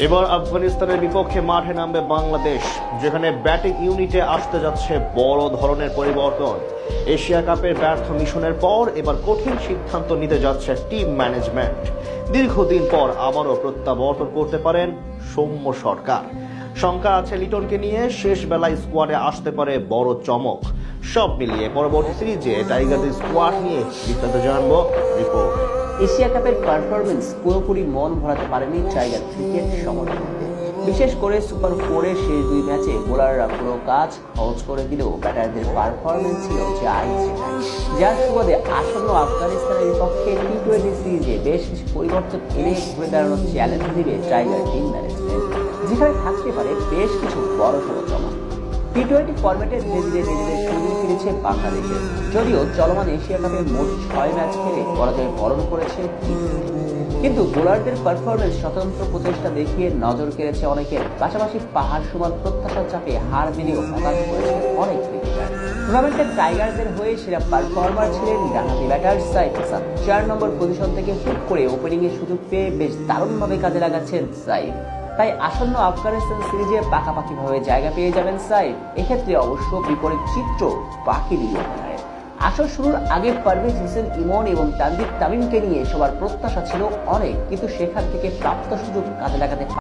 এবার আফগানিস্তানের বিপক্ষে মাঠে নামবে বাংলাদেশ, যেখানে ব্যাটিং ইউনিটে আসতে যাচ্ছে বড় ধরনের পরিবর্তন। এশিয়া কাপের ব্যর্থ মিশনের পর এবার কঠিন সিদ্ধান্ত নিতে যাচ্ছে টিম ম্যানেজমেন্ট। দীর্ঘদিন পর আবারও প্রত্যাবর্তন করতে পারেন সৌম্য সরকার। শঙ্কা আছে লিটনকে নিয়ে শেষ বেলায় স্কোয়াডে আসতে পারে বড় চমক। সব মিলিয়ে পরবর্তী সিরিজে টাইগারদের স্কোয়াড নিয়ে বিস্তারিত জানবো রিপোর্ট। এশিয়া কাপের পারফরমেন্স পুরোপুরি মন ভরাতে পারেনি টাইগার ক্রিকেট সমর্থকদের। বিশেষ করে সুপার ফোরের শেষ দুই ম্যাচে বোলাররা পুরো কাজ সহজ করে দিলেও ব্যাটারদের পারফরমেন্স ছিল যার সুবাদে আসন্ন আফগানিস্তানের বিপক্ষে টি-20 সিরিজে বেশ কিছু পরিবর্তন এনে ঘুরে দাঁড়ানোর চ্যালেঞ্জ দিবে টাইগার টিম ম্যানেজমেন্ট, যেখানে থাকতে পারে বেশ কিছু বড়সড় চমক। টি-20 ফরম্যাটে ধীরে ধীরে নিজেদের সুযোগ ফিরেছে বাংলাদেশের। যদিও চলমান এশিয়া কাপে মোট 6 ম্যাচ খেলে পরাজয় বরণ করেছে কিন্তু বোলারদের পারফরমেন্স স্বতন্ত্র প্রচেষ্টা দেখিয়ে নজর কেড়েছে অনেকের। পাশাপাশি পাহাড় সমান প্রত্যাশার চাপে হার মেনেও হতাশ করেছে অনেক ক্রিকেটার। টুর্নামেন্টের টাইগারদের হয়ে সেরা পারফর্মার ছিলেন ডানহাতি ব্যাটার সাইফ হাসান। 4 নম্বর পজিশন থেকে হুট করে ওপেনিং এর সুযোগ পেয়ে বেশ দারুণভাবে কাজে লাগাচ্ছেন সাইফ। তাই আসন্ন আফগানিস্তান সিরিজে পাকাপাকিভাবে জায়গা পেয়ে যাবেন সাইফ। এক্ষেত্রে অবশ্য বিপরীত চিত্র বাকি দিয়ে আসর শুরুর আগে পারভেজ হোসেন ইমন এবং তানজিদ তামিমকে নিয়ে সবার প্রত্যাশা ছিল অনেক, কিন্তু সেখান থেকে প্রাপ্ত সুযোগ কাজে লাগাতে